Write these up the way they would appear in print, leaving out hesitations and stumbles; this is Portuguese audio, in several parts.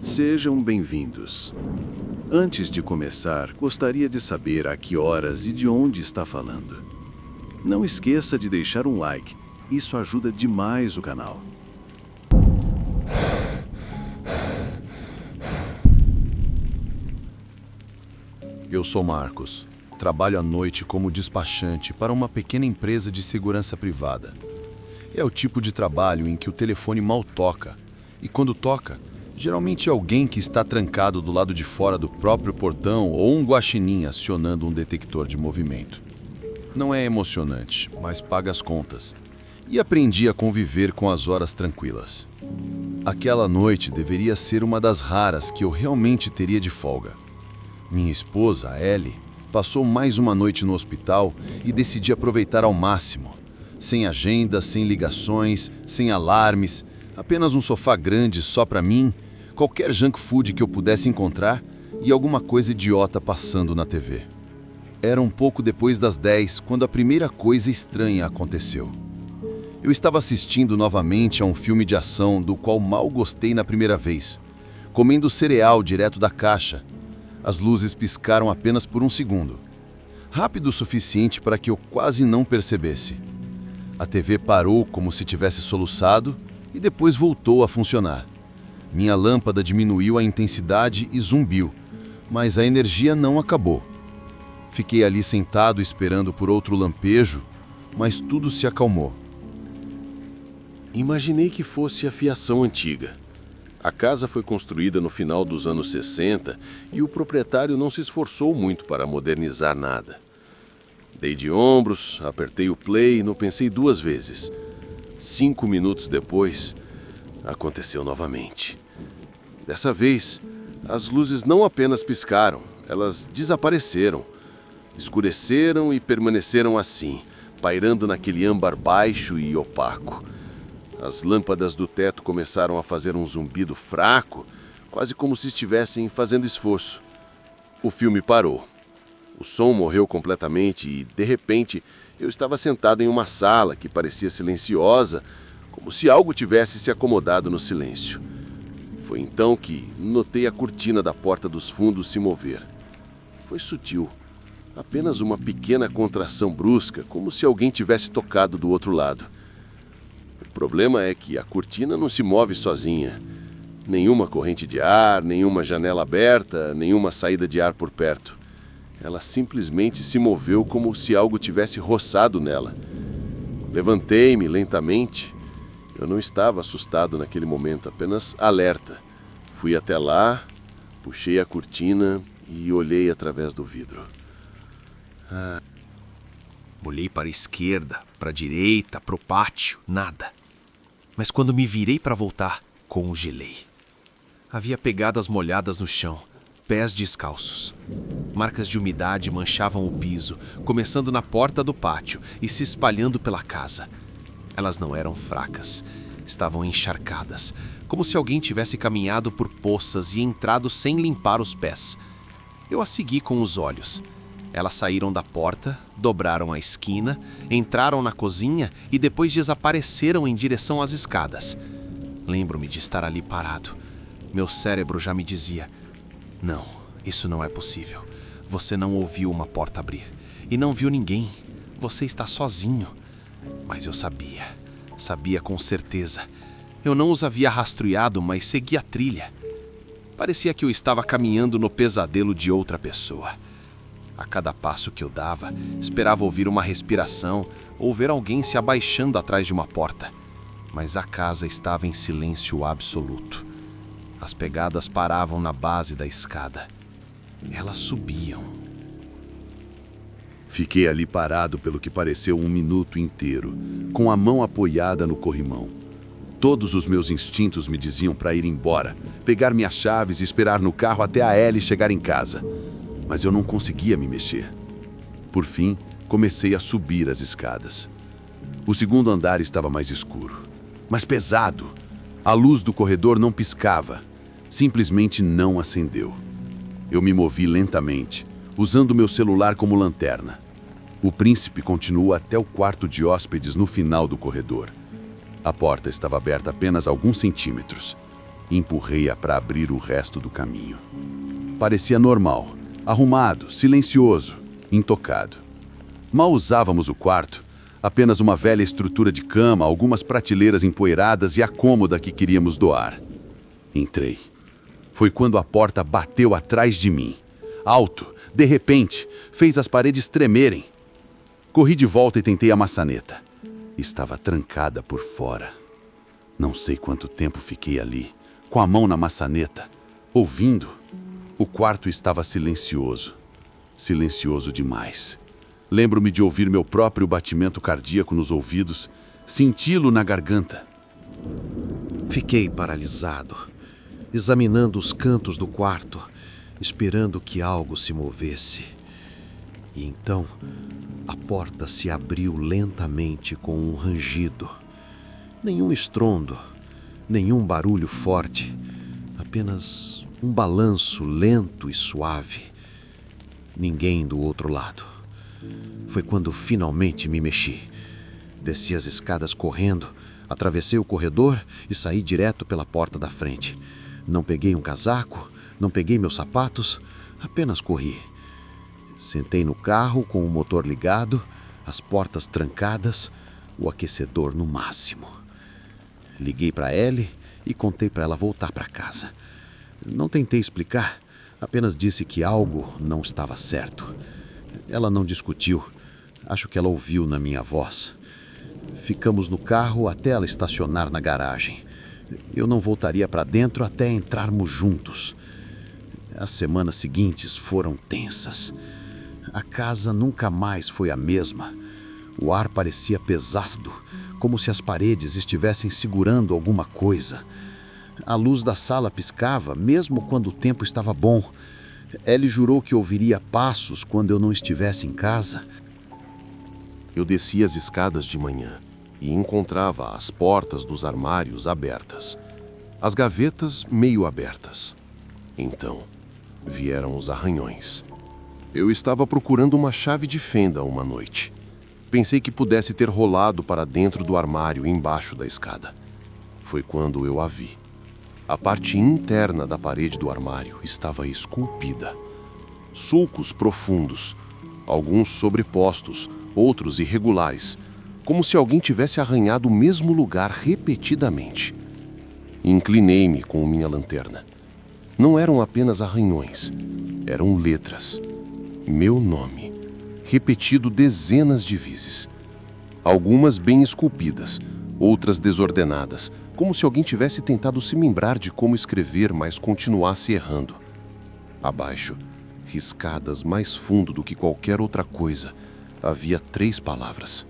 Sejam bem-vindos. Antes de começar, gostaria de saber a que horas e de onde está falando. Não esqueça de deixar um like, isso ajuda demais o canal. Eu sou Marcos. Trabalho à noite como despachante para uma pequena empresa de segurança privada. É o tipo de trabalho em que o telefone mal toca, e quando toca, geralmente é alguém que está trancado do lado de fora do próprio portão ou um guaxinim acionando um detector de movimento. Não é emocionante, mas paga as contas. E aprendi a conviver com as horas tranquilas. Aquela noite deveria ser uma das raras que eu realmente teria de folga. Minha esposa, Ellie, passou mais uma noite no hospital e decidi aproveitar ao máximo. Sem agenda, sem ligações, sem alarmes, apenas um sofá grande só para mim, qualquer junk food que eu pudesse encontrar e alguma coisa idiota passando na TV. Era um pouco depois das 10 quando a primeira coisa estranha aconteceu. Eu estava assistindo novamente a um filme de ação do qual mal gostei na primeira vez, comendo cereal direto da caixa. As luzes piscaram apenas por um segundo, rápido o suficiente para que eu quase não percebesse. A TV parou como se tivesse soluçado e depois voltou a funcionar. Minha lâmpada diminuiu a intensidade e zumbiu, mas a energia não acabou. Fiquei ali sentado esperando por outro lampejo, mas tudo se acalmou. Imaginei que fosse a fiação antiga. A casa foi construída no final dos anos 60 e o proprietário não se esforçou muito para modernizar nada. Dei de ombros, apertei o play e não pensei duas vezes. 5 minutos depois, aconteceu novamente. Dessa vez, as luzes não apenas piscaram, elas desapareceram. Escureceram e permaneceram assim, pairando naquele âmbar baixo e opaco. As lâmpadas do teto começaram a fazer um zumbido fraco, quase como se estivessem fazendo esforço. O filme parou. O som morreu completamente e, de repente, eu estava sentado em uma sala que parecia silenciosa, como se algo tivesse se acomodado no silêncio. Foi então que notei a cortina da porta dos fundos se mover. Foi sutil. Apenas uma pequena contração brusca, como se alguém tivesse tocado do outro lado. O problema é que a cortina não se move sozinha. Nenhuma corrente de ar, nenhuma janela aberta, nenhuma saída de ar por perto. Ela simplesmente se moveu como se algo tivesse roçado nela. Levantei-me lentamente. Eu não estava assustado naquele momento, apenas alerta. Fui até lá, puxei a cortina e olhei através do vidro. Olhei para a esquerda, para a direita, para o pátio, nada. Mas quando me virei para voltar, congelei. Havia pegadas molhadas no chão, pés descalços. Marcas de umidade manchavam o piso, começando na porta do pátio e se espalhando pela casa. Elas não eram fracas, estavam encharcadas, como se alguém tivesse caminhado por poças e entrado sem limpar os pés. Eu as segui com os olhos. Elas saíram da porta, dobraram a esquina, entraram na cozinha e depois desapareceram em direção às escadas. Lembro-me de estar ali parado. Meu cérebro já me dizia: não, isso não é possível. Você não ouviu uma porta abrir. E não viu ninguém. Você está sozinho. Mas eu sabia com certeza. Eu não os havia rastreado, mas segui a trilha. Parecia que eu estava caminhando no pesadelo de outra pessoa. A cada passo que eu dava, esperava ouvir uma respiração ou ver alguém se abaixando atrás de uma porta. Mas a casa estava em silêncio absoluto. As pegadas paravam na base da escada. Elas subiam. Fiquei ali parado pelo que pareceu 1 minuto inteiro, com a mão apoiada no corrimão. Todos os meus instintos me diziam para ir embora, pegar minhas chaves e esperar no carro até a Ellie chegar em casa. Mas eu não conseguia me mexer. Por fim, comecei a subir as escadas. O segundo andar estava mais escuro, mas pesado. A luz do corredor não piscava, simplesmente não acendeu. Eu me movi lentamente, usando meu celular como lanterna. O príncipe continuou até o quarto de hóspedes no final do corredor. A porta estava aberta apenas alguns centímetros. Empurrei-a para abrir o resto do caminho. Parecia normal, arrumado, silencioso, intocado. Mal usávamos o quarto, apenas uma velha estrutura de cama, algumas prateleiras empoeiradas e a cômoda que queríamos doar. Entrei. Foi quando a porta bateu atrás de mim. Alto, de repente, fez as paredes tremerem. Corri de volta e tentei a maçaneta. Estava trancada por fora. Não sei quanto tempo fiquei ali, com a mão na maçaneta, ouvindo. O quarto estava silencioso. Silencioso demais. Lembro-me de ouvir meu próprio batimento cardíaco nos ouvidos, senti-lo na garganta. Fiquei paralisado, examinando os cantos do quarto, esperando que algo se movesse. E então, a porta se abriu lentamente com um rangido. Nenhum estrondo, nenhum barulho forte, apenas um balanço lento e suave. Ninguém do outro lado. Foi quando finalmente me mexi. Desci as escadas correndo, atravessei o corredor e saí direto pela porta da frente. Não peguei um casaco, não peguei meus sapatos, apenas corri. Sentei no carro com o motor ligado, as portas trancadas, o aquecedor no máximo. Liguei para Ellie e contei para ela voltar para casa. Não tentei explicar, apenas disse que algo não estava certo. Ela não discutiu, acho que ela ouviu na minha voz. Ficamos no carro até ela estacionar na garagem. Eu não voltaria para dentro até entrarmos juntos. As semanas seguintes foram tensas. A casa nunca mais foi a mesma. O ar parecia pesado, como se as paredes estivessem segurando alguma coisa. A luz da sala piscava, mesmo quando o tempo estava bom. Ellie jurou que ouviria passos quando eu não estivesse em casa. Eu descia as escadas de manhã e encontrava as portas dos armários abertas, as gavetas meio abertas. Então, vieram os arranhões. Eu estava procurando uma chave de fenda uma noite. Pensei que pudesse ter rolado para dentro do armário embaixo da escada. Foi quando eu a vi. A parte interna da parede do armário estava esculpida. Sulcos profundos, alguns sobrepostos, outros irregulares, como se alguém tivesse arranhado o mesmo lugar repetidamente. Inclinei-me com minha lanterna. Não eram apenas arranhões, eram letras. Meu nome, repetido dezenas de vezes. Algumas bem esculpidas, outras desordenadas, como se alguém tivesse tentado se lembrar de como escrever, mas continuasse errando. Abaixo, riscadas mais fundo do que qualquer outra coisa, havia 3 palavras.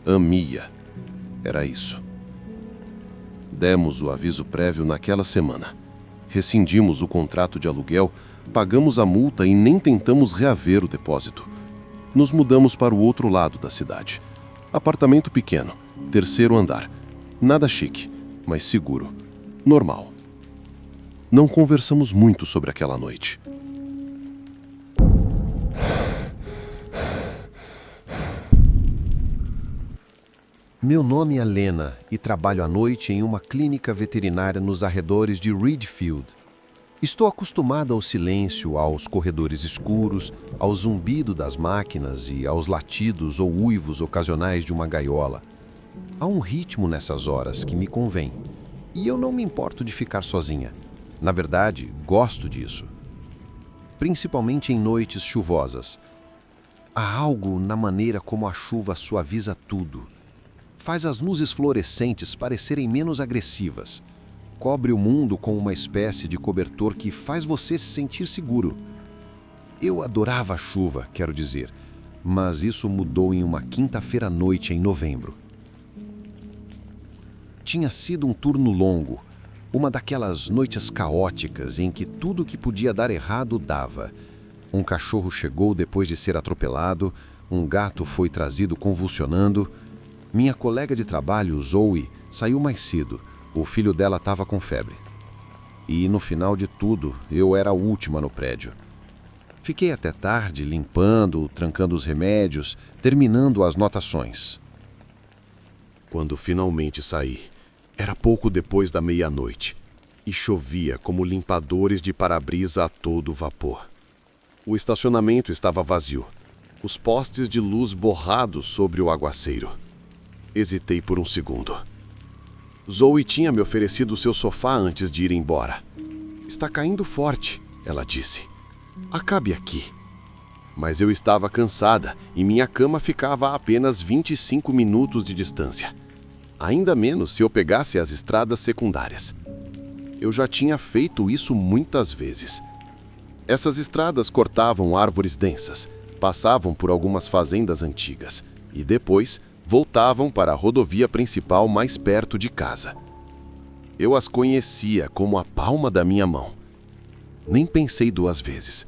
Amia. Era isso. Demos o aviso prévio naquela semana. Rescindimos o contrato de aluguel, pagamos a multa e nem tentamos reaver o depósito. Nos mudamos para o outro lado da cidade. Apartamento pequeno, 3º andar. Nada chique, mas seguro. Normal. Não conversamos muito sobre aquela noite. Meu nome é Lena e trabalho à noite em uma clínica veterinária nos arredores de Ridgefield. Estou acostumada ao silêncio, aos corredores escuros, ao zumbido das máquinas e aos latidos ou uivos ocasionais de uma gaiola. Há um ritmo nessas horas que me convém, e eu não me importo de ficar sozinha. Na verdade, gosto disso. Principalmente em noites chuvosas. Há algo na maneira como a chuva suaviza tudo. Faz as luzes fluorescentes parecerem menos agressivas. Cobre o mundo com uma espécie de cobertor que faz você se sentir seguro. Eu adorava a chuva, quero dizer, mas isso mudou em uma quinta-feira à noite em novembro. Tinha sido um turno longo, uma daquelas noites caóticas em que tudo que podia dar errado dava. Um cachorro chegou depois de ser atropelado, um gato foi trazido convulsionando. Minha colega de trabalho, Zoe, saiu mais cedo. O filho dela estava com febre. E no final de tudo, eu era a última no prédio. Fiquei até tarde limpando, trancando os remédios, terminando as notações. Quando finalmente saí, era pouco depois da meia-noite. e chovia como limpadores de para-brisa a todo vapor. O estacionamento estava vazio, os postes de luz borrados sobre o aguaceiro. Hesitei por um segundo. Zoe tinha me oferecido seu sofá antes de ir embora. Está caindo forte, ela disse. Acabe aqui. Mas eu estava cansada e minha cama ficava a apenas 25 minutos de distância. Ainda menos se eu pegasse as estradas secundárias. Eu já tinha feito isso muitas vezes. Essas estradas cortavam árvores densas, passavam por algumas fazendas antigas e depois voltavam para a rodovia principal mais perto de casa. Eu as conhecia como a palma da minha mão. Nem pensei duas vezes.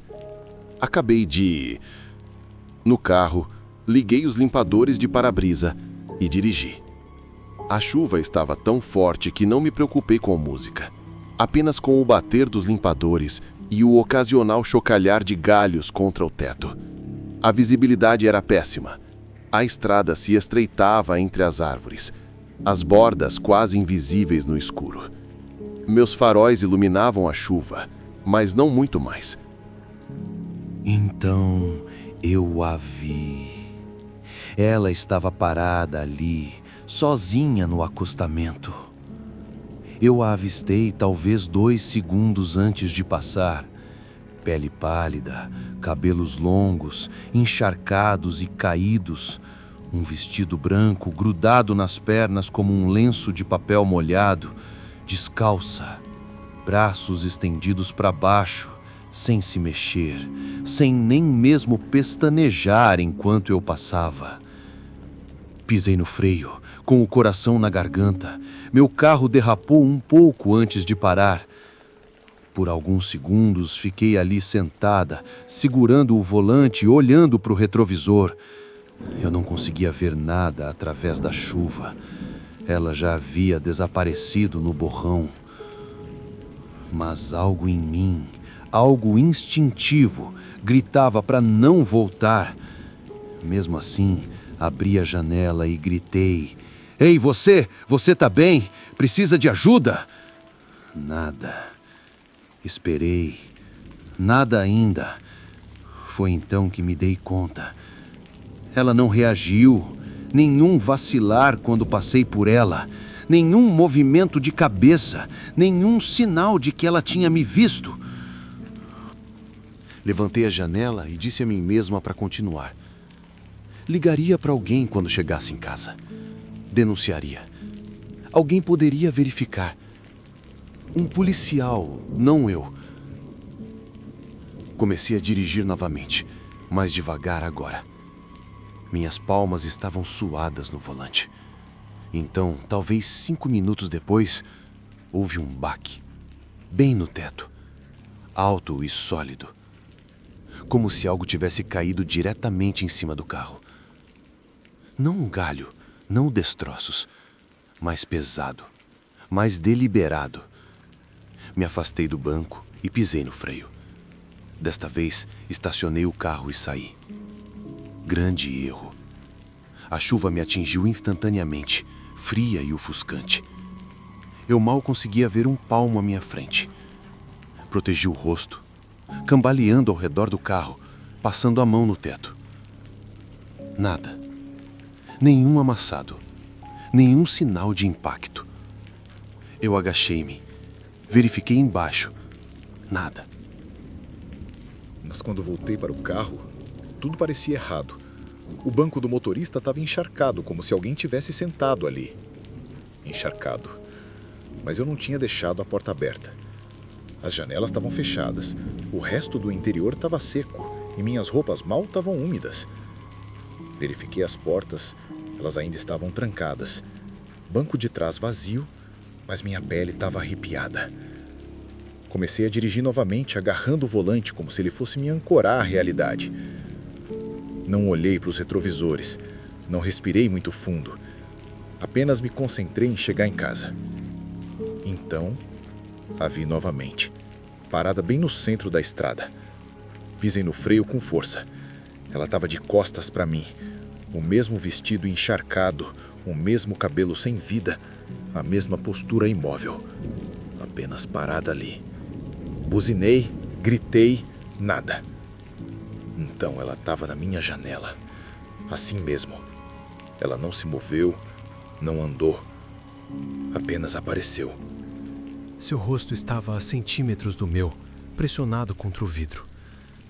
Acabei de... No carro, liguei os limpadores de para-brisa e dirigi. A chuva estava tão forte que não me preocupei com música. Apenas com o bater dos limpadores e o ocasional chocalhar de galhos contra o teto. A visibilidade era péssima. A estrada se estreitava entre as árvores, as bordas quase invisíveis no escuro. Meus faróis iluminavam a chuva, mas não muito mais. Então eu a vi. Ela estava parada ali, sozinha no acostamento. Eu a avistei talvez 2 segundos antes de passar. Pele pálida, cabelos longos, encharcados e caídos, um vestido branco grudado nas pernas como um lenço de papel molhado, descalça, braços estendidos para baixo, sem se mexer, sem nem mesmo pestanejar enquanto eu passava. Pisei no freio, com o coração na garganta. Meu carro derrapou um pouco antes de parar. Por alguns segundos fiquei ali sentada, segurando o volante e olhando para o retrovisor. Eu não conseguia ver nada através da chuva. Ela já havia desaparecido no borrão. Mas algo em mim, algo instintivo, gritava para não voltar. Mesmo assim, abri a janela e gritei: "Ei, você! Você tá bem? Precisa de ajuda?" Nada. Esperei. Nada ainda. Foi então que me dei conta. Ela não reagiu. Nenhum vacilar quando passei por ela. Nenhum movimento de cabeça. Nenhum sinal de que ela tinha me visto. Levantei a janela e disse a mim mesma para continuar. Ligaria para alguém quando chegasse em casa. Denunciaria. Alguém poderia verificar. Um policial, não eu. Comecei a dirigir novamente, mais devagar agora. Minhas palmas estavam suadas no volante. Então, talvez 5 minutos depois, houve um baque, bem no teto, alto e sólido, como se algo tivesse caído diretamente em cima do carro. Não um galho, não destroços, mais pesado, mais deliberado. Me afastei do banco e pisei no freio. Desta vez, estacionei o carro e saí. Grande erro. A chuva me atingiu instantaneamente, fria e ofuscante. Eu mal conseguia ver um palmo à minha frente. Protegi o rosto, cambaleando ao redor do carro, passando a mão no teto. Nada. Nenhum amassado. Nenhum sinal de impacto. Eu agachei-me. Verifiquei embaixo. Nada. Mas quando voltei para o carro, tudo parecia errado. O banco do motorista estava encharcado, como se alguém tivesse sentado ali. Encharcado. Mas eu não tinha deixado a porta aberta. As janelas estavam fechadas. O resto do interior estava seco e minhas roupas mal estavam úmidas. Verifiquei as portas. Elas ainda estavam trancadas. Banco de trás vazio, mas minha pele estava arrepiada. Comecei a dirigir novamente, agarrando o volante como se ele fosse me ancorar à realidade. Não olhei para os retrovisores, não respirei muito fundo. Apenas me concentrei em chegar em casa. Então, a vi novamente, parada bem no centro da estrada. Pisei no freio com força. Ela estava de costas para mim, o mesmo vestido encharcado, o mesmo cabelo sem vida, a mesma postura imóvel. apenas parada ali. Buzinei, gritei, nada. Então ela estava na minha janela, assim mesmo. Ela não se moveu, não andou, apenas apareceu. Seu rosto estava a centímetros do meu, pressionado contra o vidro.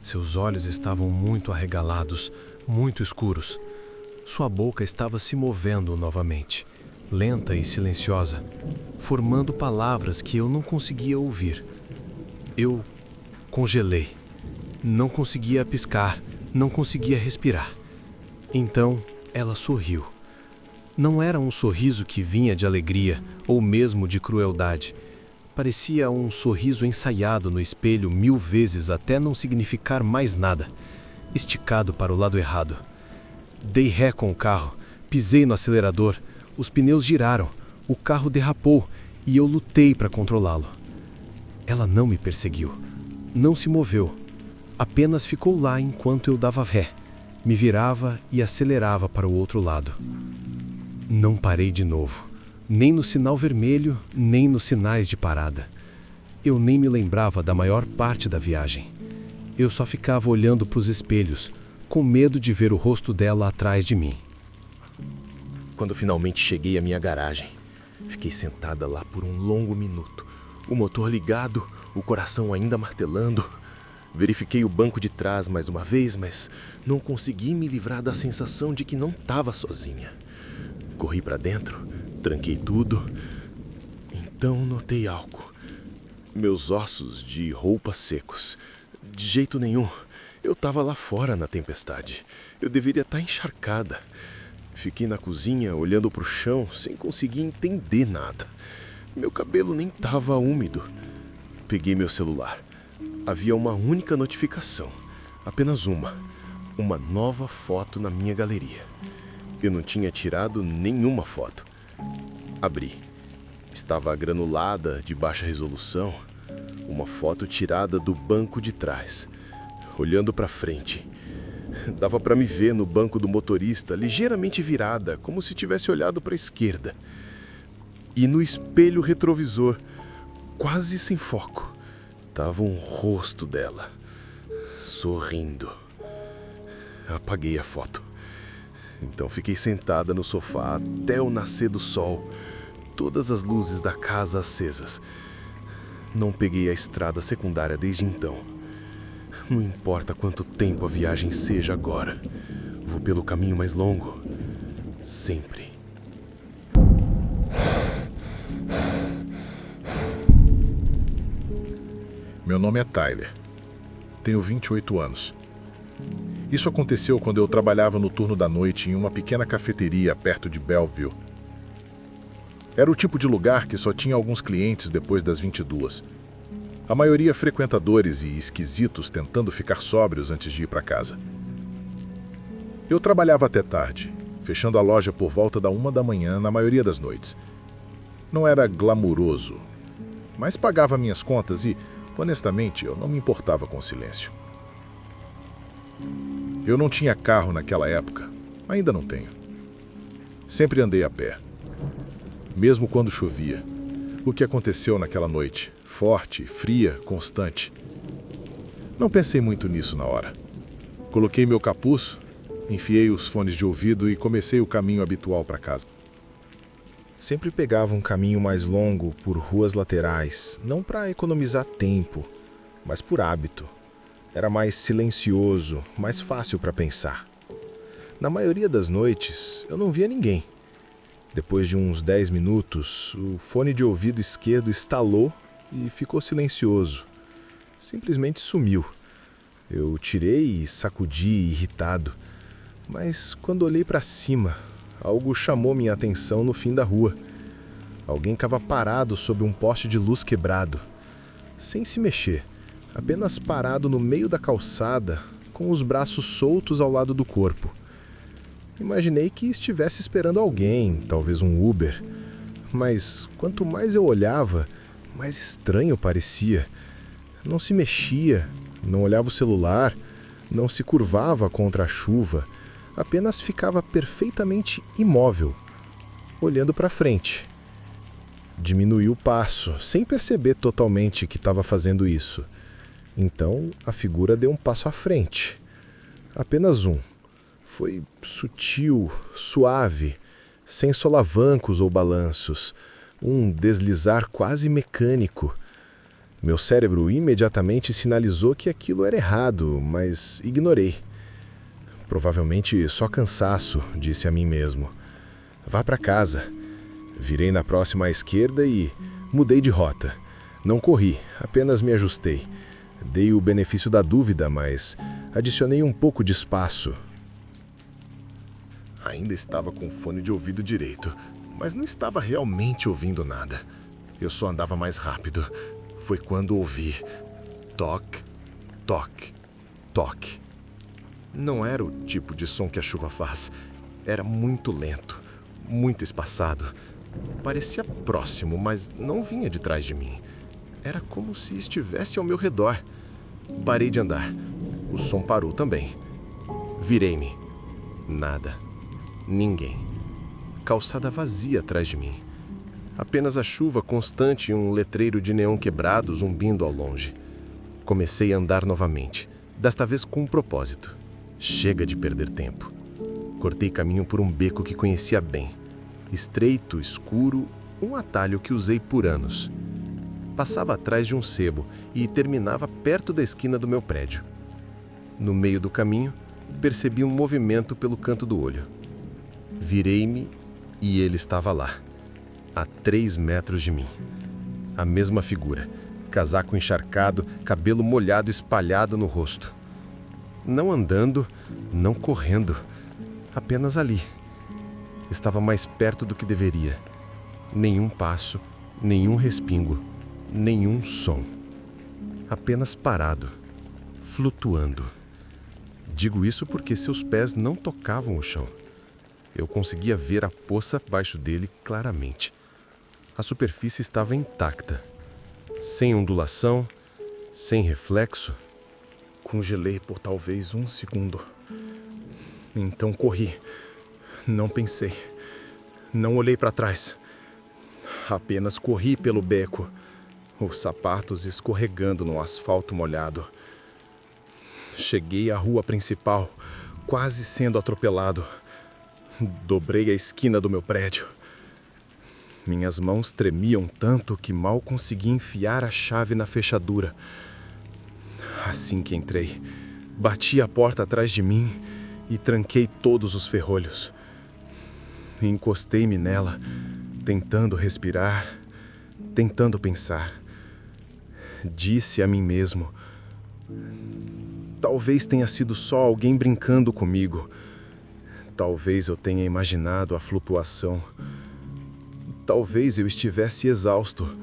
Seus olhos estavam muito arregalados, muito escuros. Sua boca estava se movendo novamente, lenta e silenciosa, formando palavras que eu não conseguia ouvir. Eu congelei. Não conseguia piscar, não conseguia respirar. Então, ela sorriu. Não era um sorriso que vinha de alegria ou mesmo de crueldade. Parecia um sorriso ensaiado no espelho 1000 vezes até não significar mais nada, esticado para o lado errado. Dei ré com o carro, pisei no acelerador, os pneus giraram, o carro derrapou e eu lutei para controlá-lo. Ela não me perseguiu, não se moveu, apenas ficou lá enquanto eu dava ré, me virava e acelerava para o outro lado. Não parei de novo. Nem no sinal vermelho, nem nos sinais de parada. Eu nem me lembrava da maior parte da viagem. Eu só ficava olhando para os espelhos, com medo de ver o rosto dela atrás de mim. Quando finalmente cheguei à minha garagem, fiquei sentada lá por um longo minuto, o motor ligado, o coração ainda martelando. Verifiquei o banco de trás mais uma vez, mas não consegui me livrar da sensação de que não estava sozinha. Corri para dentro, tranquei tudo. Então notei algo. Meus ossos de roupa secos. De jeito nenhum. Eu estava lá fora na tempestade. Eu deveria estar encharcada. Fiquei na cozinha olhando para o chão sem conseguir entender nada. Meu cabelo nem estava úmido. Peguei meu celular. Havia uma única notificação. Apenas uma. Uma nova foto na minha galeria. Eu não tinha tirado nenhuma foto. Abri. Estava granulada, de baixa resolução, uma foto tirada do banco de trás. Olhando para frente. Dava para me ver no banco do motorista, ligeiramente virada, como se tivesse olhado para a esquerda. E no espelho retrovisor, quase sem foco, estava um rosto dela, sorrindo. Apaguei a foto. Então fiquei sentada no sofá até o nascer do sol, todas as luzes da casa acesas. Não peguei a estrada secundária desde então. Não importa quanto tempo a viagem seja agora, vou pelo caminho mais longo, sempre. Meu nome é Tyler. Tenho 28 anos. Isso aconteceu quando eu trabalhava no turno da noite em uma pequena cafeteria perto de Belleville. Era o tipo de lugar que só tinha alguns clientes depois das 22. A maioria frequentadores e esquisitos tentando ficar sóbrios antes de ir para casa. Eu trabalhava até tarde, fechando a loja por volta da 1 da manhã na maioria das noites. Não era glamuroso, mas pagava minhas contas e, honestamente, eu não me importava com o silêncio. Eu não tinha carro naquela época, ainda não tenho. Sempre andei a pé, mesmo quando chovia. O que aconteceu naquela noite, forte, fria, constante. Não pensei muito nisso na hora. Coloquei meu capuz, enfiei os fones de ouvido e comecei o caminho habitual para casa. Sempre pegava um caminho mais longo por ruas laterais, não para economizar tempo, mas por hábito. Era mais silencioso, mais fácil para pensar. Na maioria das noites, eu não via ninguém. Depois de uns 10 minutos, o fone de ouvido esquerdo estalou e ficou silencioso. Simplesmente sumiu. Eu tirei e sacudi irritado, mas quando olhei para cima, algo chamou minha atenção no fim da rua. Alguém estava parado sob um poste de luz quebrado, sem se mexer, apenas parado no meio da calçada, com os braços soltos ao lado do corpo. Imaginei que estivesse esperando alguém, talvez um Uber, mas quanto mais eu olhava, mais estranho parecia. Não se mexia, não olhava o celular, não se curvava contra a chuva, apenas ficava perfeitamente imóvel, olhando para frente. Diminui o passo, sem perceber totalmente que estava fazendo isso. Então, a figura deu um passo à frente. Apenas um. Foi sutil, suave, sem solavancos ou balanços. Um deslizar quase mecânico. Meu cérebro imediatamente sinalizou que aquilo era errado, mas ignorei. Provavelmente só cansaço, disse a mim mesmo. Vá para casa. Virei na próxima à esquerda e mudei de rota. Não corri, apenas me ajustei. Dei o benefício da dúvida, mas adicionei um pouco de espaço. Ainda estava com fone de ouvido direito, mas não estava realmente ouvindo nada. Eu só andava mais rápido. Foi quando ouvi toque, toque, toque. Não era o tipo de som que a chuva faz. Era muito lento, muito espaçado. Parecia próximo, mas não vinha de trás de mim. Era como se estivesse ao meu redor. Parei de andar. O som parou também. Virei-me. Nada. Ninguém. Calçada vazia atrás de mim. Apenas a chuva constante e um letreiro de neon quebrado zumbindo ao longe. Comecei a andar novamente, desta vez com um propósito. Chega de perder tempo. Cortei caminho por um beco que conhecia bem. Estreito, escuro, um atalho que usei por anos. Passava atrás de um sebo e terminava perto da esquina do meu prédio. No meio do caminho, percebi um movimento pelo canto do olho. Virei-me e ele estava lá, a 3 metros de mim. A mesma figura, casaco encharcado, cabelo molhado espalhado no rosto. Não andando, não correndo, apenas ali. Estava mais perto do que deveria. Nenhum passo, nenhum respingo, nenhum som. Apenas parado, flutuando. Digo isso porque seus pés não tocavam o chão. Eu conseguia ver a poça abaixo dele claramente. A superfície estava intacta, sem ondulação, sem reflexo. Congelei por talvez 1 segundo. Então corri. Não pensei. Não olhei para trás. Apenas corri pelo beco, os sapatos escorregando no asfalto molhado. Cheguei à rua principal, quase sendo atropelado. Dobrei a esquina do meu prédio. Minhas mãos tremiam tanto que mal consegui enfiar a chave na fechadura. Assim que entrei, bati a porta atrás de mim e tranquei todos os ferrolhos. Encostei-me nela, tentando respirar, tentando pensar. Disse a mim mesmo: talvez tenha sido só alguém brincando comigo. Talvez eu tenha imaginado a flutuação. Talvez eu estivesse exausto.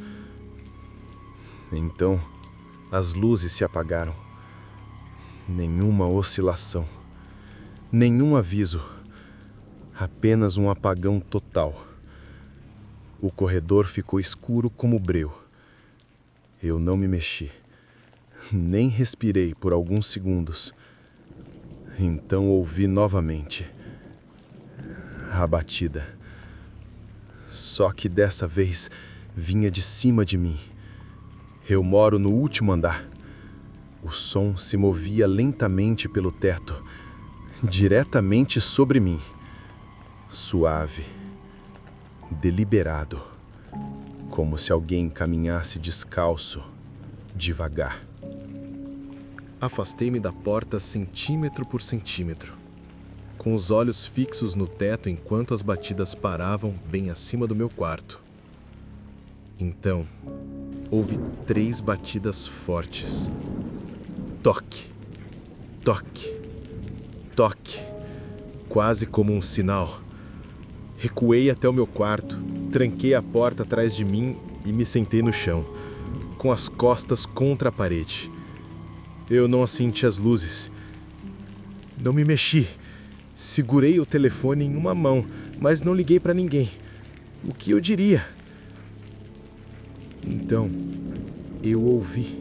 Então, as luzes se apagaram. Nenhuma oscilação. Nenhum aviso. Apenas um apagão total. O corredor ficou escuro como breu. Eu não me mexi. Nem respirei por alguns segundos. Então ouvi novamente a batida. Só que dessa vez vinha de cima de mim. Eu moro no último andar. O som se movia lentamente pelo teto, diretamente sobre mim. Suave, deliberado, como se alguém caminhasse descalço, devagar. Afastei-me da porta centímetro por centímetro, com os olhos fixos no teto enquanto as batidas paravam bem acima do meu quarto. Então, houve 3 batidas fortes. Toque, toque, toque, quase como um sinal. Recuei até o meu quarto, tranquei a porta atrás de mim e me sentei no chão, com as costas contra a parede. Eu não acendi as luzes. Não me mexi. Segurei o telefone em uma mão, mas não liguei para ninguém. O que eu diria? Então, eu ouvi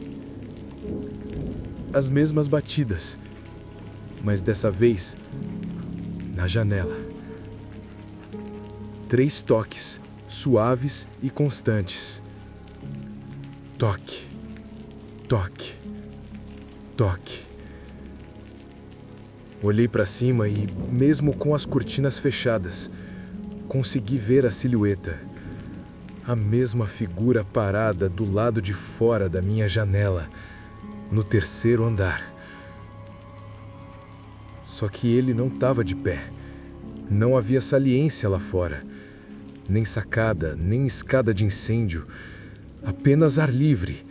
as mesmas batidas, mas dessa vez na janela. 3 toques, suaves e constantes. Toque, toque, toque. Olhei para cima e, mesmo com as cortinas fechadas, consegui ver a silhueta. A mesma figura parada do lado de fora da minha janela, no terceiro andar. Só que ele não estava de pé. Não havia saliência lá fora. Nem sacada, nem escada de incêndio. Apenas ar livre.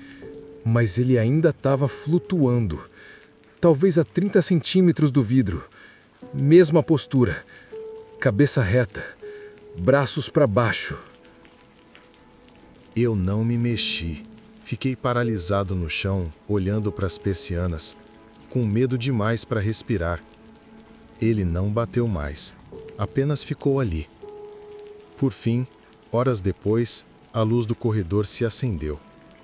Mas ele ainda estava flutuando. Talvez a 30 centímetros do vidro. Mesma postura. Cabeça reta. Braços para baixo. Eu não me mexi. Fiquei paralisado no chão, olhando para as persianas, com medo demais para respirar. Ele não bateu mais, apenas ficou ali. Por fim, horas depois, a luz do corredor se acendeu.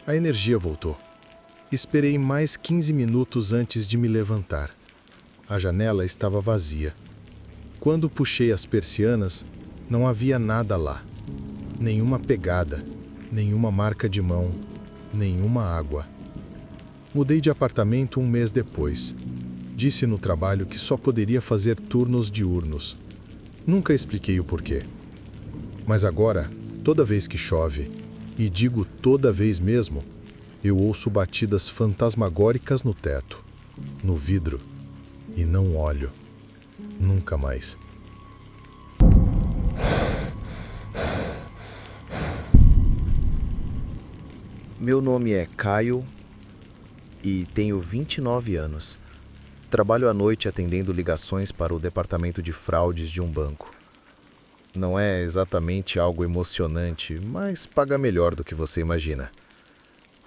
A energia voltou. Esperei mais 15 minutos antes de me levantar. A janela estava vazia. Quando puxei as persianas, não havia nada lá. Nenhuma pegada, nenhuma marca de mão, nenhuma água. Mudei de apartamento um mês depois. Disse no trabalho que só poderia fazer turnos diurnos. Nunca expliquei o porquê. Mas agora, toda vez que chove, e digo toda vez mesmo, eu ouço batidas fantasmagóricas no teto, no vidro, e não olho. Nunca mais. Meu nome é Caio e tenho 29 anos. Trabalho à noite atendendo ligações para o departamento de fraudes de um banco. Não é exatamente algo emocionante, mas paga melhor do que você imagina.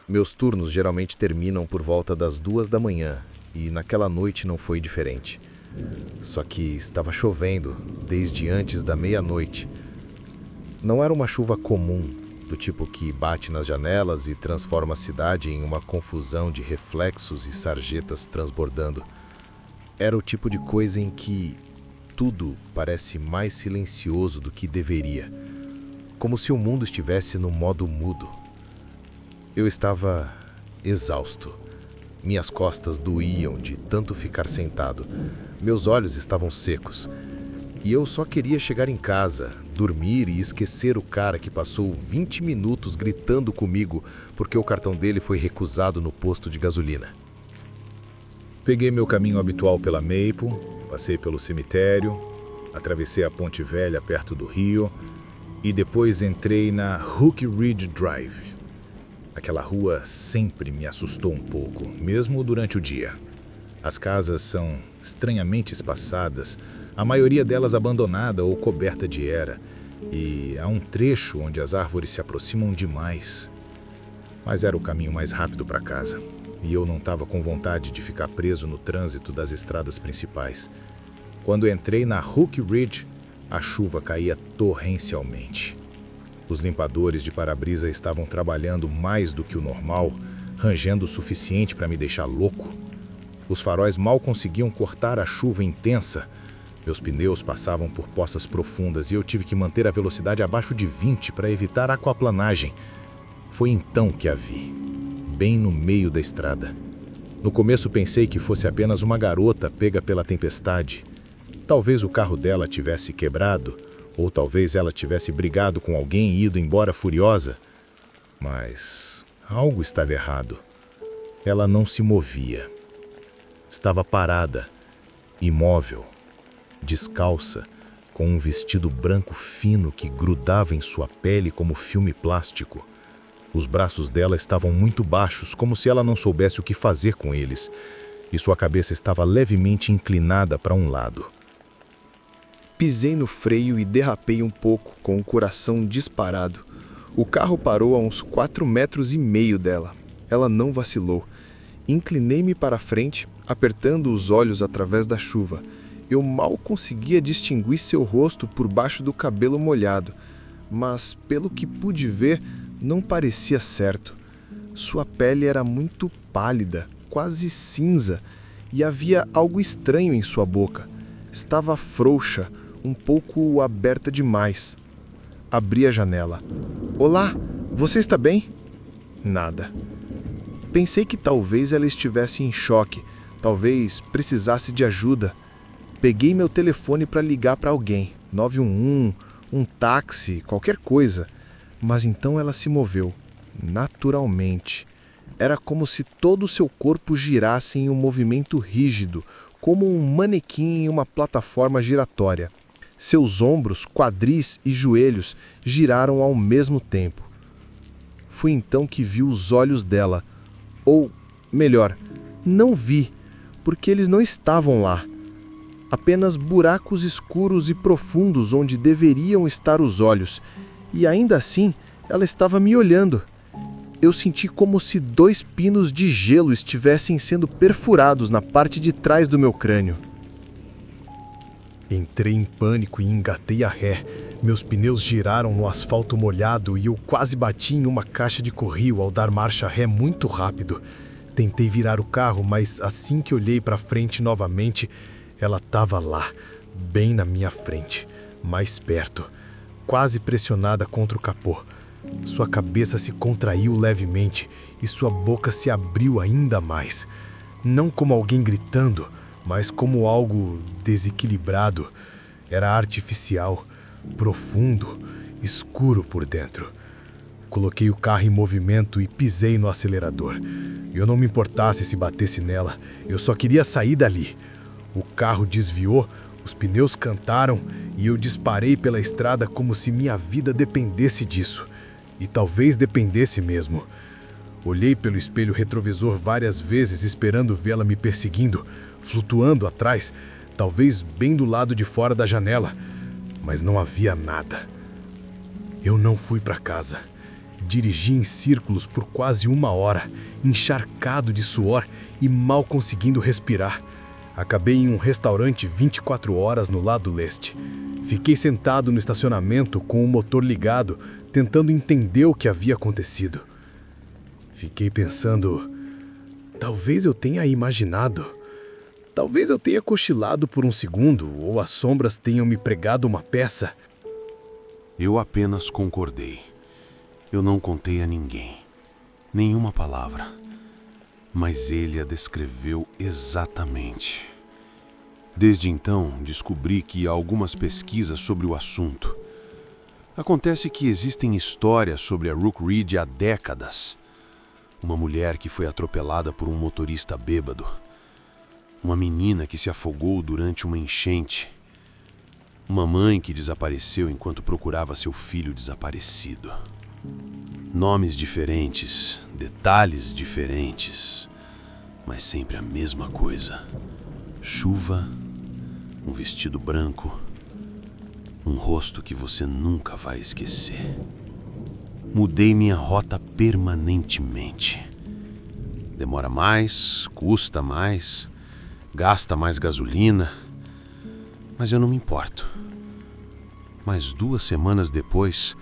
Meus turnos geralmente terminam por volta das 2 da manhã e naquela noite não foi diferente. Só que estava chovendo desde antes da meia-noite. Não era uma chuva comum, do tipo que bate nas janelas e transforma a cidade em uma confusão de reflexos e sarjetas transbordando. Era o tipo de coisa em que tudo parece mais silencioso do que deveria, como se o mundo estivesse no modo mudo. Eu estava exausto. Minhas costas doíam de tanto ficar sentado. Meus olhos estavam secos. E eu só queria chegar em casa, dormir e esquecer o cara que passou 20 minutos gritando comigo porque o cartão dele foi recusado no posto de gasolina. Peguei meu caminho habitual pela Maple, passei pelo cemitério, atravessei a Ponte Velha perto do rio e depois entrei na Hook Ridge Drive. Aquela rua sempre me assustou um pouco, mesmo durante o dia. As casas são estranhamente espaçadas, a maioria delas abandonada ou coberta de era, e há um trecho onde as árvores se aproximam demais. Mas era o caminho mais rápido para casa, e eu não estava com vontade de ficar preso no trânsito das estradas principais. Quando entrei na Hook Ridge, a chuva caía torrencialmente. Os limpadores de para-brisa estavam trabalhando mais do que o normal, rangendo o suficiente para me deixar louco. Os faróis mal conseguiam cortar a chuva intensa. Meus pneus passavam por poças profundas e eu tive que manter a velocidade abaixo de 20 para evitar a aquaplanagem. Foi então que a vi, bem no meio da estrada. No começo pensei que fosse apenas uma garota pega pela tempestade. Talvez o carro dela tivesse quebrado, ou talvez ela tivesse brigado com alguém e ido embora furiosa. Mas algo estava errado. Ela não se movia. Estava parada, imóvel, descalça, com um vestido branco fino que grudava em sua pele como filme plástico. Os braços dela estavam muito baixos, como se ela não soubesse o que fazer com eles, e sua cabeça estava levemente inclinada para um lado. Pisei no freio e derrapei um pouco, com o coração disparado. O carro parou a uns 4,5 metros dela. Ela não vacilou. Inclinei-me para a frente, apertando os olhos através da chuva. Eu mal conseguia distinguir seu rosto por baixo do cabelo molhado, mas, pelo que pude ver, não parecia certo. Sua pele era muito pálida, quase cinza, e havia algo estranho em sua boca. Estava frouxa, um pouco aberta demais. Abri a janela. Olá, você está bem? Nada. Pensei que talvez ela estivesse em choque, talvez precisasse de ajuda. Peguei meu telefone para ligar para alguém, 911, um táxi, qualquer coisa. Mas então ela se moveu, naturalmente. Era como se todo o seu corpo girasse em um movimento rígido, como um manequim em uma plataforma giratória. Seus ombros, quadris e joelhos giraram ao mesmo tempo. Foi então que vi os olhos dela. Ou, melhor, não vi, porque eles não estavam lá. Apenas buracos escuros e profundos onde deveriam estar os olhos. E ainda assim, ela estava me olhando. Eu senti como se 2 pinos de gelo estivessem sendo perfurados na parte de trás do meu crânio. Entrei em pânico e engatei a ré. Meus pneus giraram no asfalto molhado e eu quase bati em uma caixa de correio ao dar marcha ré muito rápido. Tentei virar o carro, mas assim que olhei para frente novamente, ela estava lá, bem na minha frente, mais perto, quase pressionada contra o capô. Sua cabeça se contraiu levemente e sua boca se abriu ainda mais. Não como alguém gritando, mas como algo desequilibrado. Era artificial, profundo, escuro por dentro. Coloquei o carro em movimento e pisei no acelerador. Eu não me importasse se batesse nela, eu só queria sair dali. O carro desviou, os pneus cantaram e eu disparei pela estrada como se minha vida dependesse disso. E talvez dependesse mesmo. Olhei pelo espelho retrovisor várias vezes esperando vê-la me perseguindo, flutuando atrás, talvez bem do lado de fora da janela, mas não havia nada. Eu não fui para casa. Dirigi em círculos por quase 1 hora, encharcado de suor e mal conseguindo respirar. Acabei em um restaurante 24 horas no lado leste. Fiquei sentado no estacionamento com o motor ligado, tentando entender o que havia acontecido. Fiquei pensando, talvez eu tenha imaginado. Talvez eu tenha cochilado por 1 segundo, ou as sombras tenham me pregado uma peça. Eu apenas concordei. Eu não contei a ninguém, nenhuma palavra. Mas ele a descreveu exatamente. Desde então, descobri que há algumas pesquisas sobre o assunto. Acontece que existem histórias sobre a Rook Ridge há décadas. Uma mulher que foi atropelada por um motorista bêbado. Uma menina que se afogou durante uma enchente. Uma mãe que desapareceu enquanto procurava seu filho desaparecido. Nomes diferentes, detalhes diferentes, mas sempre a mesma coisa. Chuva, um vestido branco, um rosto que você nunca vai esquecer. Mudei minha rota permanentemente. Demora mais, custa mais, gasta mais gasolina, mas eu não me importo. Mas 2 semanas depois,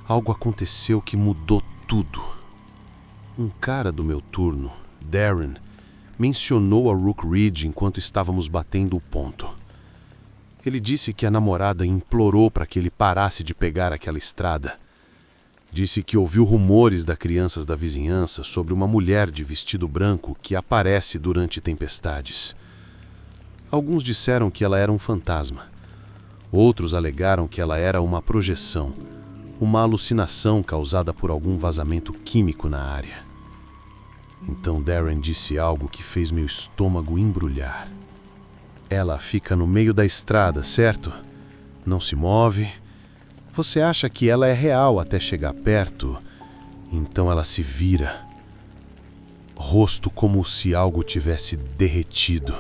algo aconteceu que mudou tudo. Um cara do meu turno, Darren, mencionou a Rook Ridge enquanto estávamos batendo o ponto. Ele disse que a namorada implorou para que ele parasse de pegar aquela estrada. Disse que ouviu rumores das crianças da vizinhança sobre uma mulher de vestido branco que aparece durante tempestades. Alguns disseram que ela era um fantasma. Outros alegaram que ela era uma projeção, uma alucinação causada por algum vazamento químico na área. Então Darren disse algo que fez meu estômago embrulhar. Ela fica no meio da estrada, certo? Não se move. Você acha que ela é real até chegar perto, então ela se vira. Rosto como se algo tivesse derretido.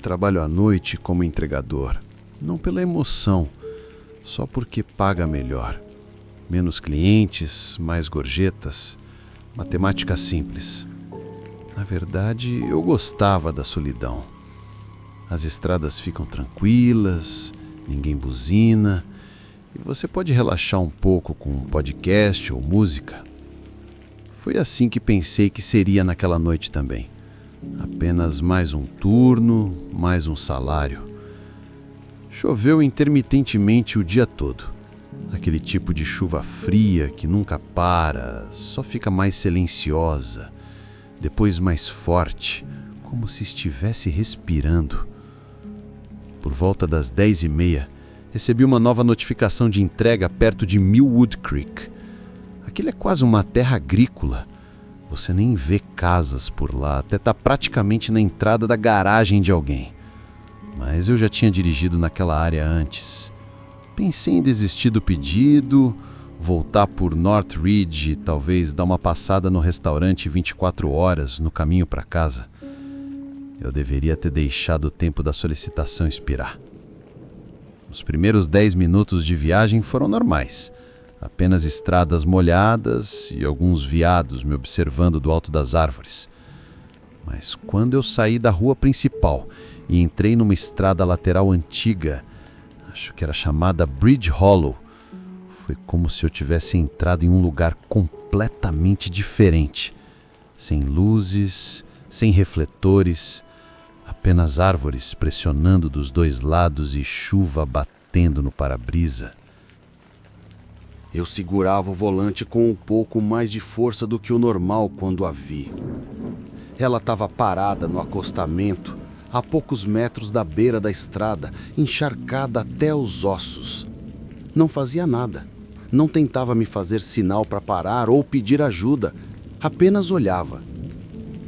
Trabalho à noite como entregador, não pela emoção, só porque paga melhor. Menos clientes, mais gorjetas, matemática simples. Na verdade, eu gostava da solidão. As estradas ficam tranquilas, ninguém buzina, e você pode relaxar um pouco com um podcast ou música. Foi assim que pensei que seria naquela noite também. Apenas mais um turno, mais um salário. Choveu intermitentemente o dia todo. Aquele tipo de chuva fria que nunca para, só fica mais silenciosa, depois mais forte, como se estivesse respirando. Por volta das 10h30, recebi uma nova notificação de entrega perto de Millwood Creek. Aquilo é quase uma terra agrícola. Você nem vê casas por lá, até tá praticamente na entrada da garagem de alguém. Mas eu já tinha dirigido naquela área antes. Pensei em desistir do pedido, voltar por North Ridge e talvez dar uma passada no restaurante 24 horas no caminho para casa. Eu deveria ter deixado o tempo da solicitação expirar. Os primeiros 10 minutos de viagem foram normais. Apenas estradas molhadas e alguns veados me observando do alto das árvores. Mas quando eu saí da rua principal e entrei numa estrada lateral antiga, acho que era chamada Bridge Hollow, foi como se eu tivesse entrado em um lugar completamente diferente. Sem luzes, sem refletores, apenas árvores pressionando dos dois lados e chuva batendo no para-brisa. Eu segurava o volante com um pouco mais de força do que o normal quando a vi. Ela estava parada no acostamento, a poucos metros da beira da estrada, encharcada até os ossos. Não fazia nada. Não tentava me fazer sinal para parar ou pedir ajuda. Apenas olhava.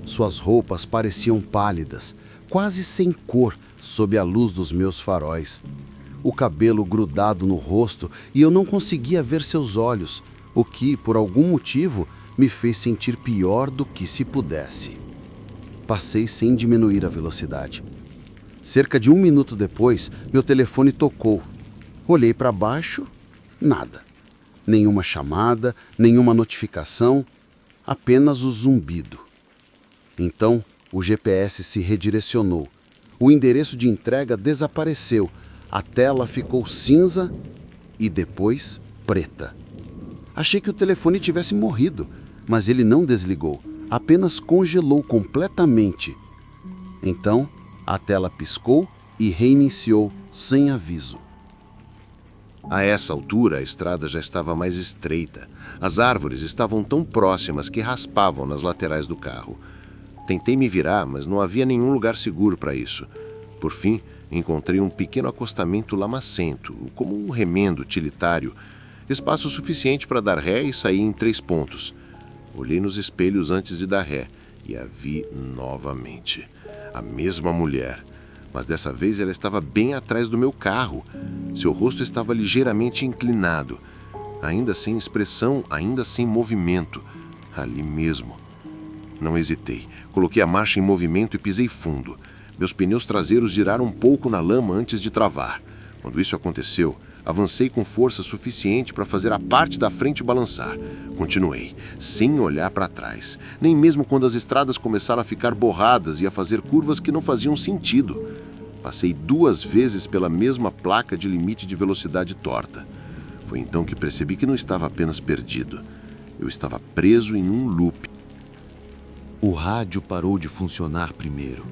Suas roupas pareciam pálidas, quase sem cor, sob a luz dos meus faróis. O cabelo grudado no rosto e eu não conseguia ver seus olhos, o que, por algum motivo, me fez sentir pior do que se pudesse. Passei sem diminuir a velocidade. Cerca de 1 minuto depois, meu telefone tocou. Olhei para baixo, nada. Nenhuma chamada, nenhuma notificação, apenas o zumbido. Então, o GPS se redirecionou. O endereço de entrega desapareceu. A tela ficou cinza e depois preta. Achei que o telefone tivesse morrido, mas ele não desligou, apenas congelou completamente. Então, a tela piscou e reiniciou sem aviso. A essa altura, a estrada já estava mais estreita. As árvores estavam tão próximas que raspavam nas laterais do carro. Tentei me virar, mas não havia nenhum lugar seguro para isso. Por fim, encontrei um pequeno acostamento lamacento, como um remendo utilitário, espaço suficiente para dar ré e sair em 3 pontos. Olhei nos espelhos antes de dar ré e a vi novamente. A mesma mulher, mas dessa vez ela estava bem atrás do meu carro. Seu rosto estava ligeiramente inclinado, ainda sem expressão, ainda sem movimento, ali mesmo. Não hesitei, coloquei a marcha em movimento e pisei fundo. Meus pneus traseiros giraram um pouco na lama antes de travar. Quando isso aconteceu, avancei com força suficiente para fazer a parte da frente balançar. Continuei, sem olhar para trás, nem mesmo quando as estradas começaram a ficar borradas e a fazer curvas que não faziam sentido. Passei 2 vezes pela mesma placa de limite de velocidade torta. Foi então que percebi que não estava apenas perdido. Eu estava preso em um loop. O rádio parou de funcionar primeiro.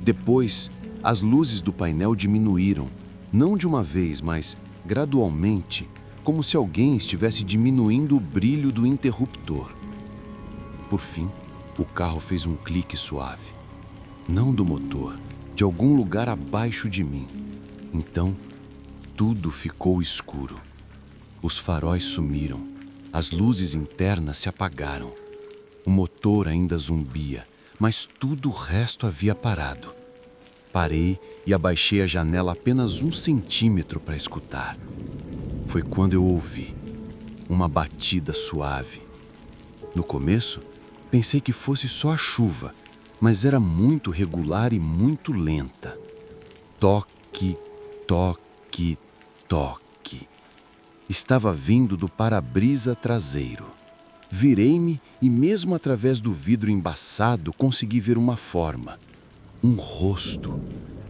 Depois, as luzes do painel diminuíram, não de uma vez, mas gradualmente, como se alguém estivesse diminuindo o brilho do interruptor. Por fim, o carro fez um clique suave. Não do motor, de algum lugar abaixo de mim. Então, tudo ficou escuro. Os faróis sumiram, as luzes internas se apagaram. O motor ainda zumbia, mas tudo o resto havia parado. Parei e abaixei a janela apenas 1 centímetro para escutar. Foi quando eu ouvi uma batida suave. No começo, pensei que fosse só a chuva, mas era muito regular e muito lenta. Toque, toque, toque. Estava vindo do para-brisa traseiro. Virei-me e, mesmo através do vidro embaçado, consegui ver uma forma. Um rosto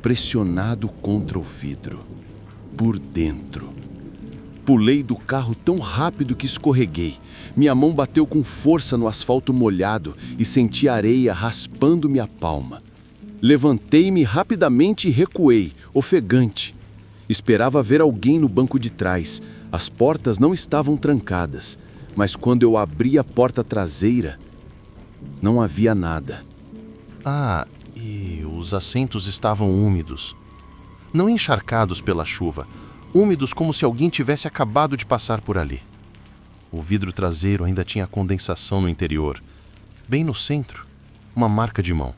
pressionado contra o vidro, por dentro. Pulei do carro tão rápido que escorreguei. Minha mão bateu com força no asfalto molhado e senti a areia raspando-me a palma. Levantei-me rapidamente e recuei, ofegante. Esperava ver alguém no banco de trás. As portas não estavam trancadas, mas quando eu abri a porta traseira, não havia nada. Ah, e os assentos estavam úmidos. Não encharcados pela chuva, úmidos como se alguém tivesse acabado de passar por ali. O vidro traseiro ainda tinha condensação no interior. Bem no centro, uma marca de mão.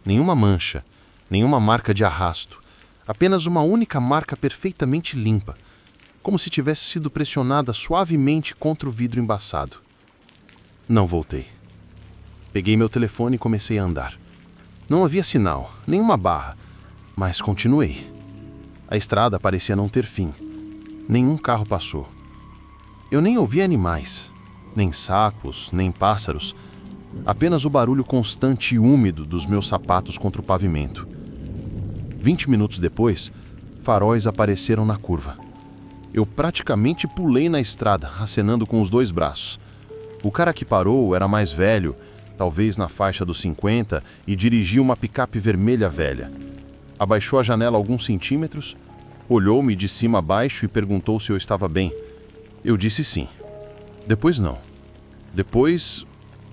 Nenhuma mancha, nenhuma marca de arrasto. Apenas uma única marca perfeitamente limpa, como se tivesse sido pressionada suavemente contra o vidro embaçado. Não voltei. Peguei meu telefone e comecei a andar. Não havia sinal, nenhuma barra, mas continuei. A estrada parecia não ter fim. Nenhum carro passou. Eu nem ouvi animais, nem sapos, nem pássaros. Apenas o barulho constante e úmido dos meus sapatos contra o pavimento. 20 minutos depois, faróis apareceram na curva. Eu praticamente pulei na estrada, acenando com os 2 braços. O cara que parou era mais velho, talvez na faixa dos 50, e dirigia uma picape vermelha velha. Abaixou a janela alguns centímetros, olhou-me de cima a baixo e perguntou se eu estava bem. Eu disse sim. Depois não. Depois,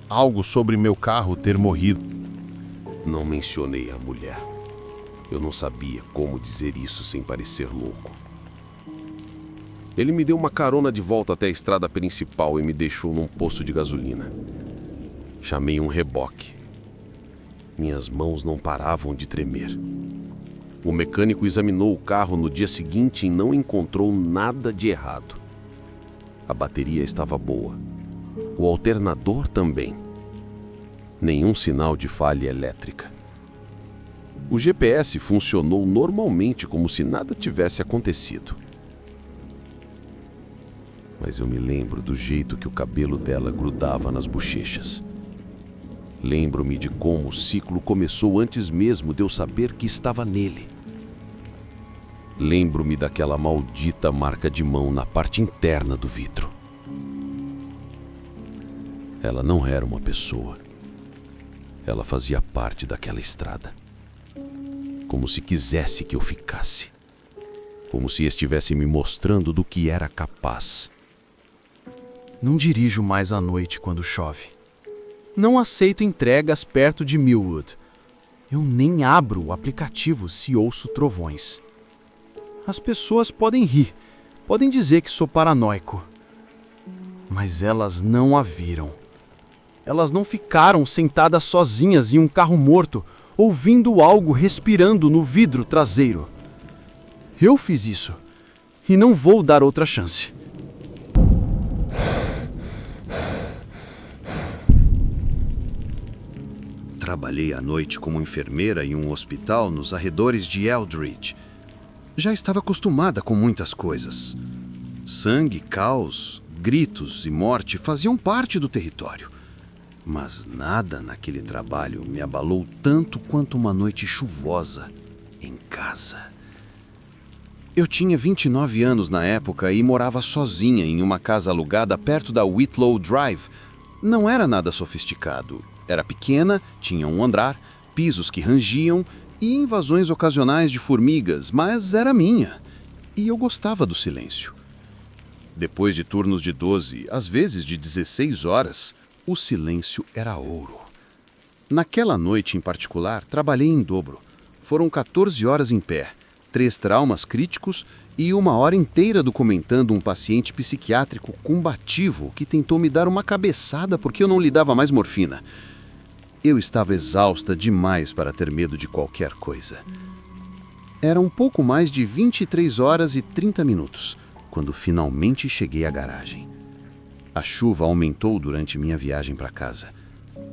algo sobre meu carro ter morrido. Não mencionei a mulher. Eu não sabia como dizer isso sem parecer louco. Ele me deu uma carona de volta até a estrada principal e me deixou num poço de gasolina. Chamei um reboque. Minhas mãos não paravam de tremer. O mecânico examinou o carro no dia seguinte e não encontrou nada de errado. A bateria estava boa. O alternador também. Nenhum sinal de falha elétrica. O GPS funcionou normalmente, como se nada tivesse acontecido. Mas eu me lembro do jeito que o cabelo dela grudava nas bochechas. Lembro-me de como o ciclo começou antes mesmo de eu saber que estava nele. Lembro-me daquela maldita marca de mão na parte interna do vidro. Ela não era uma pessoa. Ela fazia parte daquela estrada. Como se quisesse que eu ficasse. Como se estivesse me mostrando do que era capaz. Não dirijo mais à noite quando chove. Não aceito entregas perto de Millwood. Eu nem abro o aplicativo se ouço trovões. As pessoas podem rir, podem dizer que sou paranoico. Mas elas não a viram. Elas não ficaram sentadas sozinhas em um carro morto, ouvindo algo respirando no vidro traseiro. Eu fiz isso, e não vou dar outra chance. Trabalhei à noite como enfermeira em um hospital nos arredores de Eldridge. Já estava acostumada com muitas coisas. Sangue, caos, gritos e morte faziam parte do território. Mas nada naquele trabalho me abalou tanto quanto uma noite chuvosa em casa. Eu tinha 29 anos na época e morava sozinha em uma casa alugada perto da Whitlow Drive. Não era nada sofisticado. Era pequena, tinha um andar, pisos que rangiam e invasões ocasionais de formigas, mas era minha. E eu gostava do silêncio. Depois de turnos de 12, às vezes de 16 horas, o silêncio era ouro. Naquela noite em particular, trabalhei em dobro. Foram 14 horas em pé, 3 traumas críticos e 1 hora inteira documentando um paciente psiquiátrico combativo que tentou me dar uma cabeçada porque eu não lhe dava mais morfina. Eu estava exausta demais para ter medo de qualquer coisa. Era um pouco mais de 23 horas e 30 minutos, quando finalmente cheguei à garagem. A chuva aumentou durante minha viagem para casa.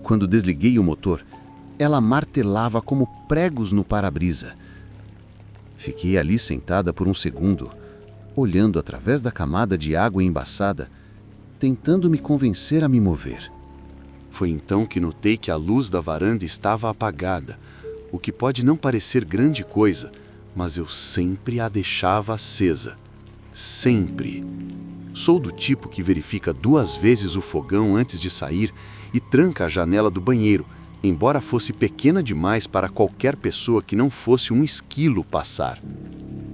Quando desliguei o motor, ela martelava como pregos no para-brisa. Fiquei ali sentada por um segundo, olhando através da camada de água embaçada, tentando me convencer a me mover. Foi então que notei que a luz da varanda estava apagada, o que pode não parecer grande coisa, mas eu sempre a deixava acesa. Sempre. Sou do tipo que verifica 2 vezes o fogão antes de sair e tranca a janela do banheiro, embora fosse pequena demais para qualquer pessoa que não fosse um esquilo passar.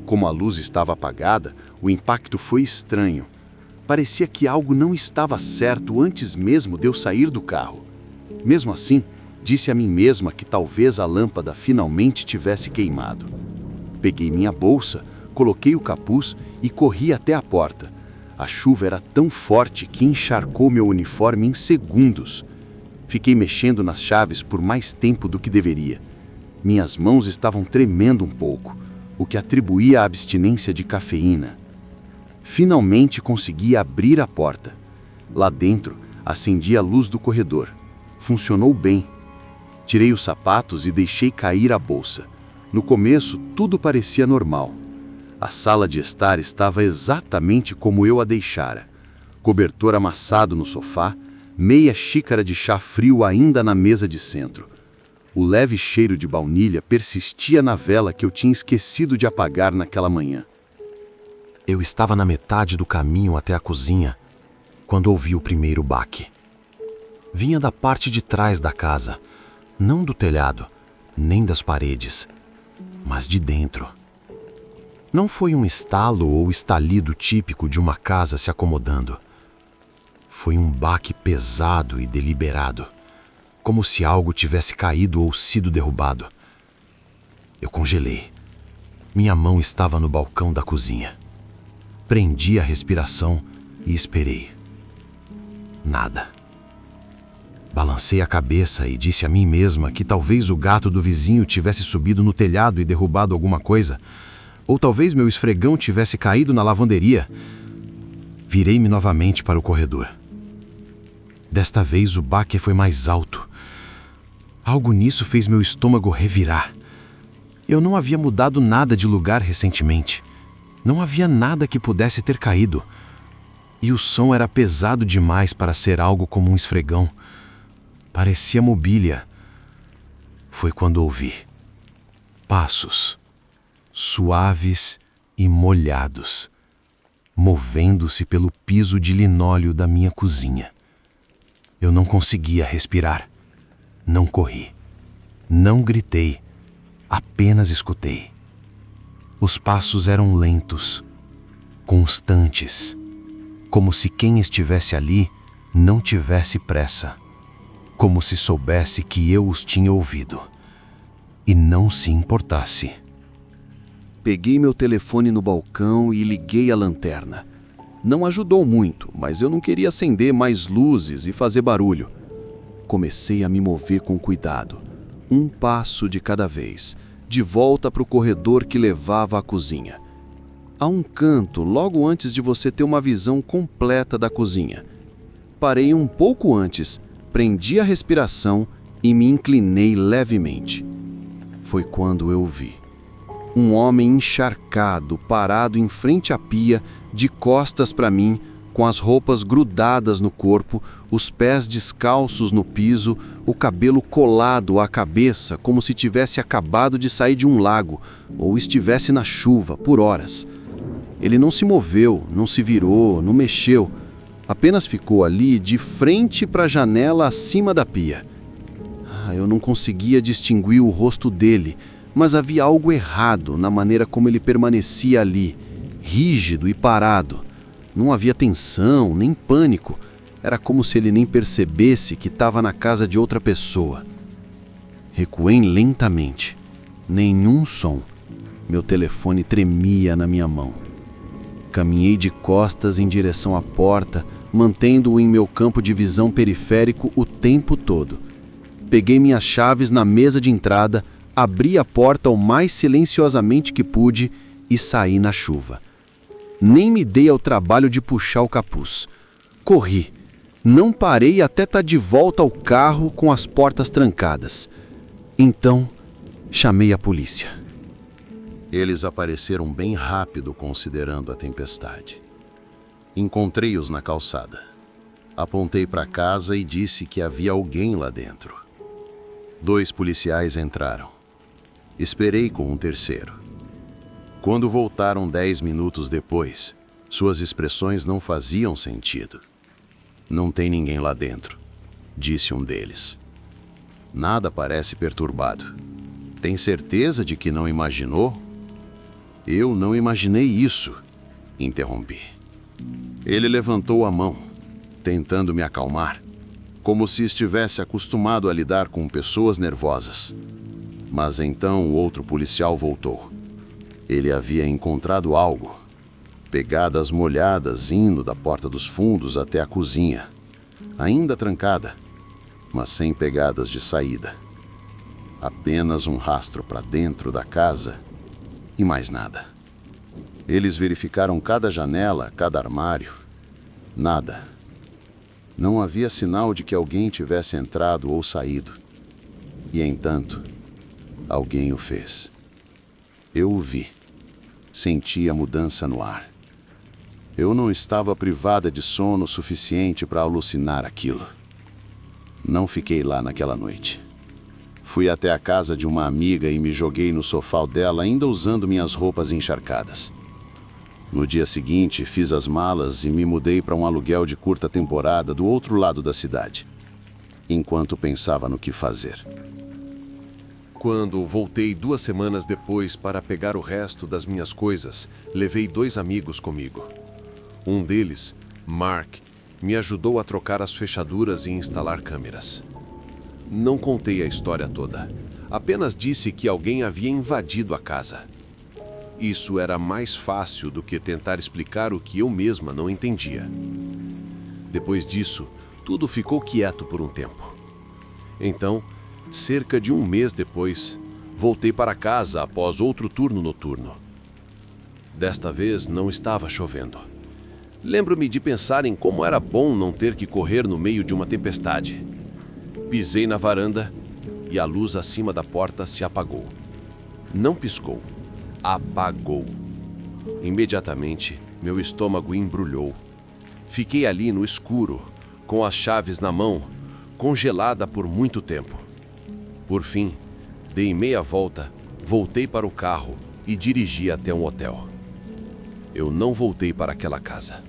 Como a luz estava apagada, o impacto foi estranho. Parecia que algo não estava certo antes mesmo de eu sair do carro. Mesmo assim, disse a mim mesma que talvez a lâmpada finalmente tivesse queimado. Peguei minha bolsa, coloquei o capuz e corri até a porta. A chuva era tão forte que encharcou meu uniforme em segundos. Fiquei mexendo nas chaves por mais tempo do que deveria. Minhas mãos estavam tremendo um pouco, o que atribuía à abstinência de cafeína. Finalmente consegui abrir a porta. Lá dentro, acendi a luz do corredor. Funcionou bem. Tirei os sapatos e deixei cair a bolsa. No começo, tudo parecia normal. A sala de estar estava exatamente como eu a deixara. Cobertor amassado no sofá, meia xícara de chá frio ainda na mesa de centro. O leve cheiro de baunilha persistia na vela que eu tinha esquecido de apagar naquela manhã. Eu estava na metade do caminho até a cozinha, quando ouvi o primeiro baque. Vinha da parte de trás da casa, não do telhado, nem das paredes, mas de dentro. Não foi um estalo ou estalido típico de uma casa se acomodando. Foi um baque pesado e deliberado, como se algo tivesse caído ou sido derrubado. Eu congelei. Minha mão estava no balcão da cozinha. Prendi a respiração e esperei. Nada. Balancei a cabeça e disse a mim mesma que talvez o gato do vizinho tivesse subido no telhado e derrubado alguma coisa, ou talvez meu esfregão tivesse caído na lavanderia. Virei-me novamente para o corredor. Desta vez o baque foi mais alto. Algo nisso fez meu estômago revirar. Eu não havia mudado nada de lugar recentemente. Não havia nada que pudesse ter caído. E o som era pesado demais para ser algo como um esfregão. Parecia mobília. Foi quando ouvi passos, suaves e molhados, movendo-se pelo piso de linóleo da minha cozinha. Eu não conseguia respirar. Não corri. Não gritei. Apenas escutei. Os passos eram lentos, constantes, como se quem estivesse ali não tivesse pressa, como se soubesse que eu os tinha ouvido e não se importasse. Peguei meu telefone no balcão e liguei a lanterna. Não ajudou muito, mas eu não queria acender mais luzes e fazer barulho. Comecei a me mover com cuidado, um passo de cada vez, de volta para o corredor que levava à cozinha. Há um canto logo antes de você ter uma visão completa da cozinha. Parei um pouco antes, prendi a respiração e me inclinei levemente. Foi quando eu vi um homem encharcado parado em frente à pia, de costas para mim, com as roupas grudadas no corpo, os pés descalços no piso, o cabelo colado à cabeça como se tivesse acabado de sair de um lago ou estivesse na chuva por horas. Ele não se moveu, não se virou, não mexeu, apenas ficou ali de frente para a janela acima da pia. Eu não conseguia distinguir o rosto dele, mas havia algo errado na maneira como ele permanecia ali, rígido e parado. Não havia tensão, nem pânico. Era como se ele nem percebesse que estava na casa de outra pessoa. Recuei lentamente. Nenhum som. Meu telefone tremia na minha mão. Caminhei de costas em direção à porta, mantendo-o em meu campo de visão periférico o tempo todo. Peguei minhas chaves na mesa de entrada, abri a porta o mais silenciosamente que pude e saí na chuva. Nem me dei ao trabalho de puxar o capuz. Corri. Não parei até estar de volta ao carro com as portas trancadas. Então, chamei a polícia. Eles apareceram bem rápido considerando a tempestade. Encontrei-os na calçada. Apontei para casa e disse que havia alguém lá dentro. 2 policiais entraram. Esperei com um terceiro. Quando voltaram 10 minutos depois, Suas expressões não faziam sentido. Não tem ninguém lá dentro, disse um deles. Nada parece perturbado. Tem certeza de que não imaginou? Eu não imaginei isso, interrompi. Ele levantou a mão, tentando me acalmar, como se estivesse acostumado a lidar com pessoas nervosas. Mas então o outro policial voltou. Ele havia encontrado algo. Pegadas molhadas indo da porta dos fundos até a cozinha, ainda trancada, mas sem pegadas de saída. Apenas um rastro para dentro da casa e mais nada. Eles verificaram cada janela, cada armário. Nada. Não havia sinal de que alguém tivesse entrado ou saído. E, entanto, alguém o fez. Eu o vi. Senti a mudança no ar. Eu não estava privada de sono suficiente para alucinar aquilo. Não fiquei lá naquela noite. Fui até a casa de uma amiga e me joguei no sofá dela, ainda usando minhas roupas encharcadas. No dia seguinte, fiz as malas e me mudei para um aluguel de curta temporada do outro lado da cidade, enquanto pensava no que fazer. Quando voltei 2 semanas depois para pegar o resto das minhas coisas, levei 2 amigos comigo. Um deles, Mark, me ajudou a trocar as fechaduras e instalar câmeras. Não contei a história toda. Apenas disse que alguém havia invadido a casa. Isso era mais fácil do que tentar explicar o que eu mesma não entendia. Depois disso, tudo ficou quieto por um tempo. Então, cerca de 1 mês depois, voltei para casa após outro turno noturno. Desta vez não estava chovendo. Lembro-me de pensar em como era bom não ter que correr no meio de uma tempestade. Pisei na varanda e a luz acima da porta se apagou. Não piscou, apagou. Imediatamente, meu estômago embrulhou. Fiquei ali no escuro, com as chaves na mão, congelada por muito tempo. Por fim, dei meia volta, voltei para o carro e dirigi até um hotel. Eu não voltei para aquela casa.